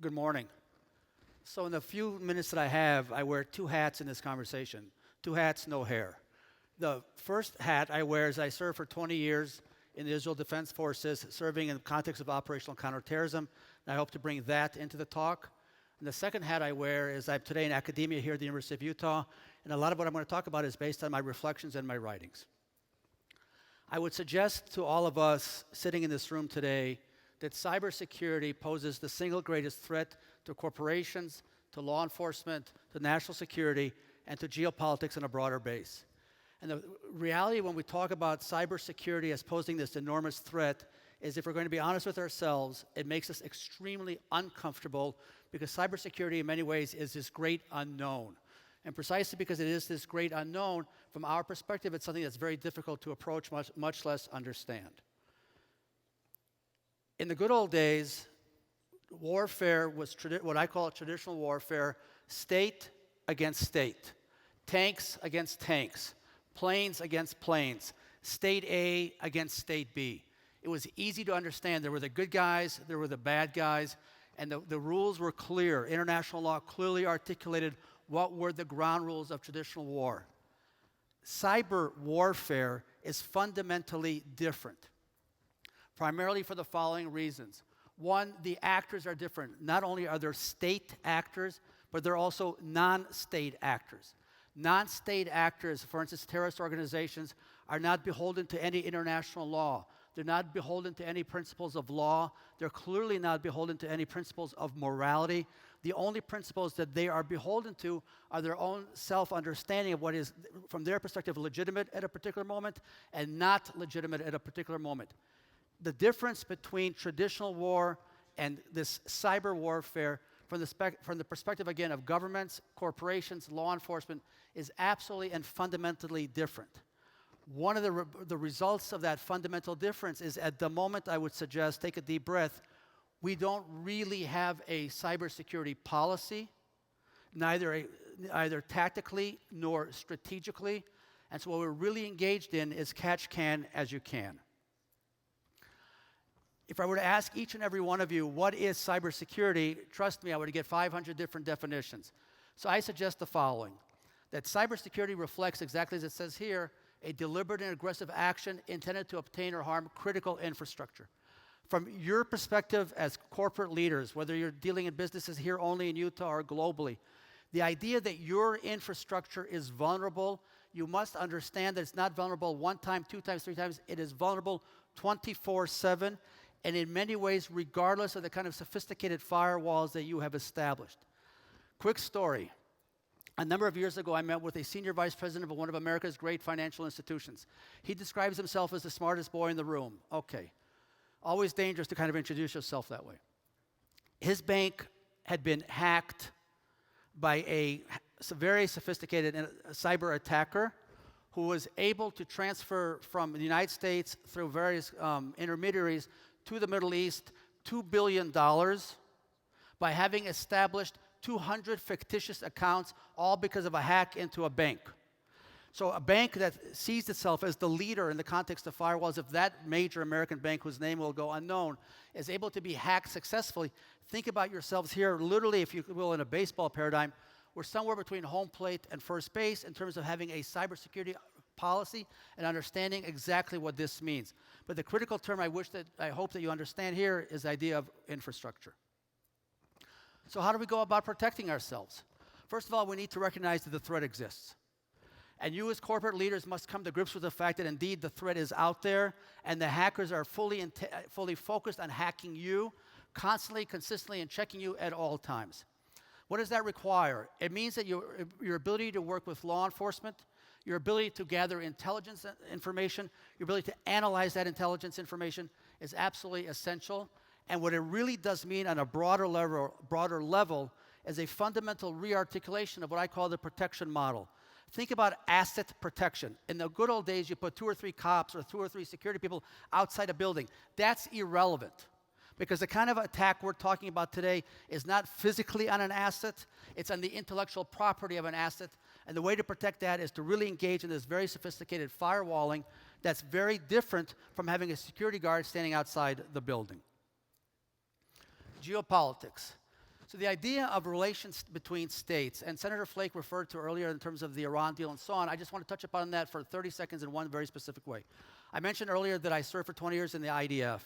Good morning. So in the few minutes that I have, I wear two hats in this conversation. Two hats, no hair. The first hat I wear is I served for 20 years in the Israel Defense Forces, serving in the context of operational counterterrorism, and I hope to bring that into the talk. And the second hat I wear is I'm today in academia here at the University of Utah, and a lot of what I'm going to talk about is based on my reflections and my writings. I would suggest to all of us sitting in this room today that cybersecurity poses the single greatest threat to corporations, to law enforcement, to national security, and to geopolitics on a broader base. And the reality when we talk about cybersecurity as posing this enormous threat is, if we're going to be honest with ourselves, it makes us extremely uncomfortable because cybersecurity in many ways is this great unknown. And precisely because it is this great unknown, from our perspective, it's something that's very difficult to approach, much less understand. In the good old days, warfare was what I call traditional warfare, state against state, tanks against tanks, planes against planes, state A against state B. It was easy to understand. There were the good guys, there were the bad guys, and the rules were clear. International law clearly articulated what were the ground rules of traditional war. Cyber warfare is fundamentally different, primarily for the following reasons. One, the actors are different. Not only are there state actors, but there are also non-state actors. Non-state actors, for instance, terrorist organizations, are not beholden to any international law. They're not beholden to any principles of law. They're clearly not beholden to any principles of morality. The only principles that they are beholden to are their own self-understanding of what is, from their perspective, legitimate at a particular moment and not legitimate at a particular moment. The difference between traditional war and this cyber warfare from the perspective, again, of governments, corporations, law enforcement, is absolutely and fundamentally different. One of the results of that fundamental difference is, at the moment, I would suggest, take a deep breath, we don't really have a cybersecurity policy, either tactically nor strategically, and so what we're really engaged in is catch can as you can. If I were to ask each and every one of you, what is cybersecurity, trust me, I would get 500 different definitions. So I suggest the following, that cybersecurity reflects, exactly as it says here, a deliberate and aggressive action intended to obtain or harm critical infrastructure. From your perspective as corporate leaders, whether you're dealing in businesses here only in Utah or globally, the idea that your infrastructure is vulnerable, you must understand that it's not vulnerable one time, two times, three times. It is vulnerable 24/7, and in many ways, regardless of the kind of sophisticated firewalls that you have established. Quick story. A number of years ago, I met with a senior vice president of one of America's great financial institutions. He describes himself as the smartest boy in the room. Okay. Always dangerous to kind of introduce yourself that way. His bank had been hacked by a very sophisticated cyber attacker who was able to transfer from the United States through various intermediaries to the Middle East $2 billion by having established 200 fictitious accounts, all because of a hack into a bank. So a bank that sees itself as the leader in the context of firewalls, if that major American bank, whose name will go unknown, is able to be hacked successfully, think about yourselves here, literally, if you will, in a baseball paradigm, we're somewhere between home plate and first base in terms of having a cybersecurity policy and understanding exactly what this means. But the critical term I hope that you understand here is the idea of infrastructure. So how do we go about protecting ourselves? First of all, we need to recognize that the threat exists. And you as corporate leaders must come to grips with the fact that indeed the threat is out there and the hackers are fully focused on hacking you, constantly, consistently, and checking you at all times. What does that require? It means that your ability to work with law enforcement, your ability to gather intelligence information, your ability to analyze that intelligence information is absolutely essential. And what it really does mean on a broader level is a fundamental rearticulation of what I call the protection model. Think about asset protection. In the good old days, you put 2 or 3 cops or 2 or 3 security people outside a building. That's irrelevant, because the kind of attack we're talking about today is not physically on an asset, it's on the intellectual property of an asset. And the way to protect that is to really engage in this very sophisticated firewalling that's very different from having a security guard standing outside the building. Geopolitics. So the idea of relations between states, and Senator Flake referred to earlier in terms of the Iran deal and so on, I just want to touch upon that for 30 seconds in one very specific way. I mentioned earlier that I served for 20 years in the IDF.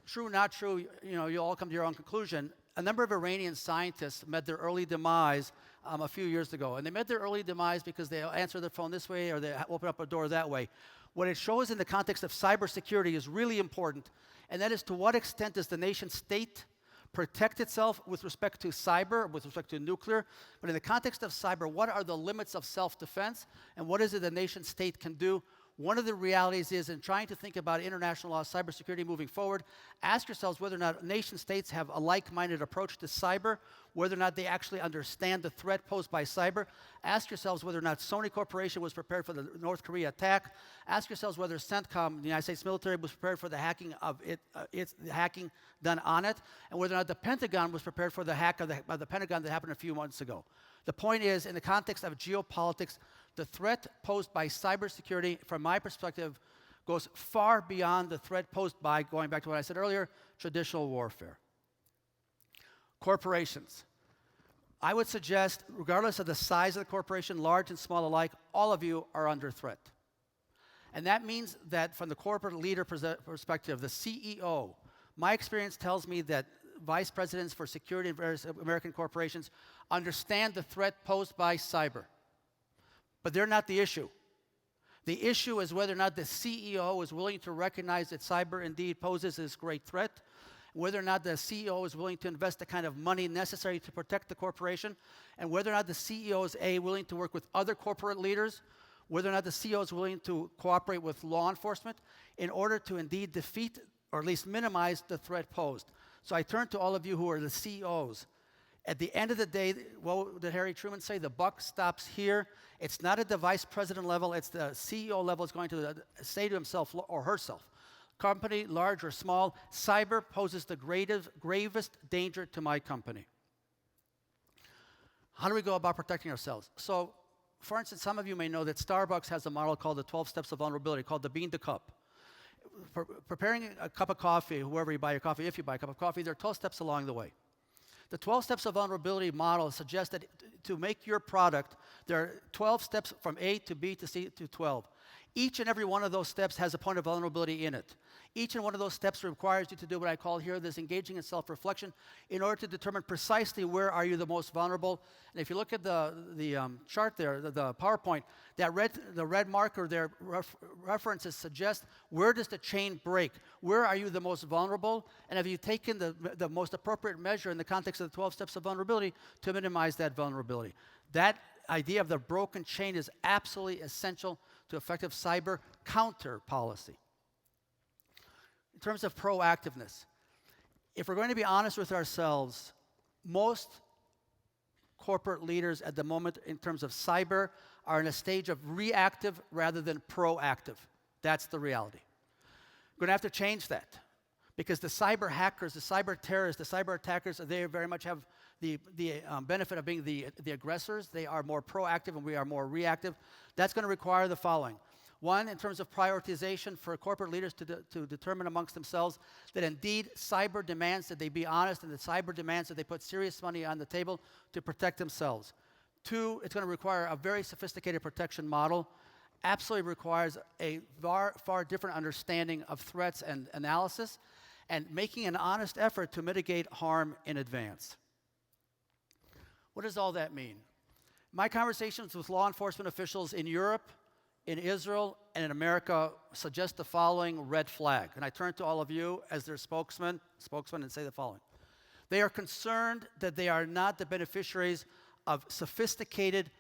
True, not true, you all come to your own conclusion. A number of Iranian scientists met their early demise a few years ago. And they met their early demise because they answered their phone this way or they open up a door that way. What it shows in the context of cybersecurity is really important, and that is to what extent does the nation state protect itself with respect to cyber, with respect to nuclear. But in the context of cyber, what are the limits of self-defense, and what is it the nation state can do? One of the realities is, in trying to think about international law cybersecurity moving forward, ask yourselves whether or not nation states have a like-minded approach to cyber, whether or not they actually understand the threat posed by cyber. Ask yourselves whether or not Sony Corporation was prepared for the North Korea attack. Ask yourselves whether CENTCOM, the United States military, was prepared for the hacking of the hacking done on it, and whether or not the Pentagon was prepared for the hack of the Pentagon that happened a few months ago. The point is, in the context of geopolitics, the threat posed by cybersecurity, from my perspective, goes far beyond the threat posed by, going back to what I said earlier, traditional warfare. Corporations. I would suggest, regardless of the size of the corporation, large and small alike, all of you are under threat. And that means that from the corporate leader perspective, the CEO, my experience tells me that vice presidents for security in various American corporations understand the threat posed by cyber. But they're not the issue. The issue is whether or not the CEO is willing to recognize that cyber indeed poses this great threat, whether or not the CEO is willing to invest the kind of money necessary to protect the corporation, and whether or not the CEO is willing to work with other corporate leaders, whether or not the CEO is willing to cooperate with law enforcement in order to indeed defeat or at least minimize the threat posed. So I turn to all of you who are the CEOs. At the end of the day, what did Harry Truman say? The buck stops here. It's not at the vice president level. It's the CEO level is going to say to himself or herself, company, large or small, cyber poses the gravest danger to my company. How do we go about protecting ourselves? So, for instance, some of you may know that Starbucks has a model called the 12 Steps of Vulnerability, called the Bean to Cup. Preparing a cup of coffee, whoever you buy your coffee, if you buy a cup of coffee, there are 12 steps along the way. The 12 Steps of Vulnerability model suggests that to make your product, there are 12 steps from A to B to C to 12. Each and every one of those steps has a point of vulnerability in it. Each and one of those steps requires you to do what I call here this engaging in self-reflection in order to determine precisely where are you the most vulnerable. And if you look at the chart there, the PowerPoint, the red marker there references suggest where does the chain break? Where are you the most vulnerable? And have you taken the most appropriate measure in the context of the 12 steps of vulnerability to minimize that vulnerability? That idea of the broken chain is absolutely essential to effective cyber counter policy. In terms of proactiveness, if we're going to be honest with ourselves, most corporate leaders at the moment in terms of cyber are in a stage of reactive rather than proactive. That's the reality. We're going to have to change that because the cyber hackers, the cyber terrorists, the cyber attackers, they very much have the benefit of being the aggressors. They are more proactive and we are more reactive. That's going to require the following. One, in terms of prioritization for corporate leaders to determine amongst themselves that indeed cyber demands that they be honest and that cyber demands that they put serious money on the table to protect themselves. Two, it's going to require a very sophisticated protection model. Absolutely requires a far different understanding of threats and analysis and making an honest effort to mitigate harm in advance. What does all that mean? My conversations with law enforcement officials in Europe, in Israel, and in America suggest the following red flag. And I turn to all of you as their spokesman and say the following. They are concerned that they are not the beneficiaries of sophisticated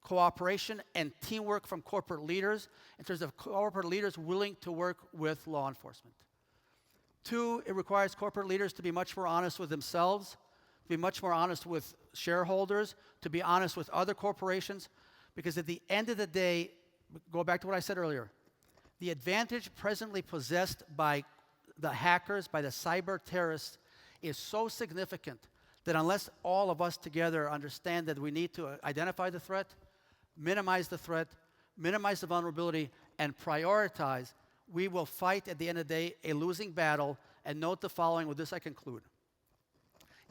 cooperation and teamwork from corporate leaders in terms of corporate leaders willing to work with law enforcement. Two, it requires corporate leaders to be much more honest with themselves, to be much more honest with shareholders, to be honest with other corporations, because at the end of the day, go back to what I said earlier, the advantage presently possessed by the hackers, by the cyber terrorists, is so significant that unless all of us together understand that we need to identify the threat, minimize the vulnerability, and prioritize, we will fight at the end of the day a losing battle. And note the following, with this I conclude.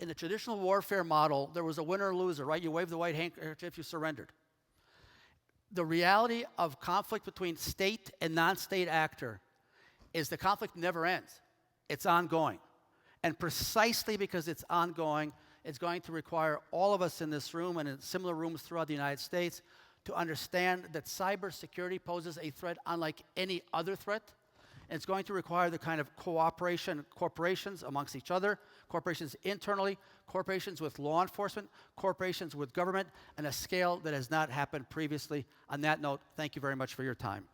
In the traditional warfare model, there was a winner or loser, right? You waved the white handkerchief, you surrendered. The reality of conflict between state and non-state actor is the conflict never ends. It's ongoing. And precisely because it's ongoing, it's going to require all of us in this room and in similar rooms throughout the United States to understand that cybersecurity poses a threat unlike any other threat. And it's going to require the kind of cooperation, corporations amongst each other, corporations internally, corporations with law enforcement, corporations with government, and a scale that has not happened previously. On that note, thank you very much for your time.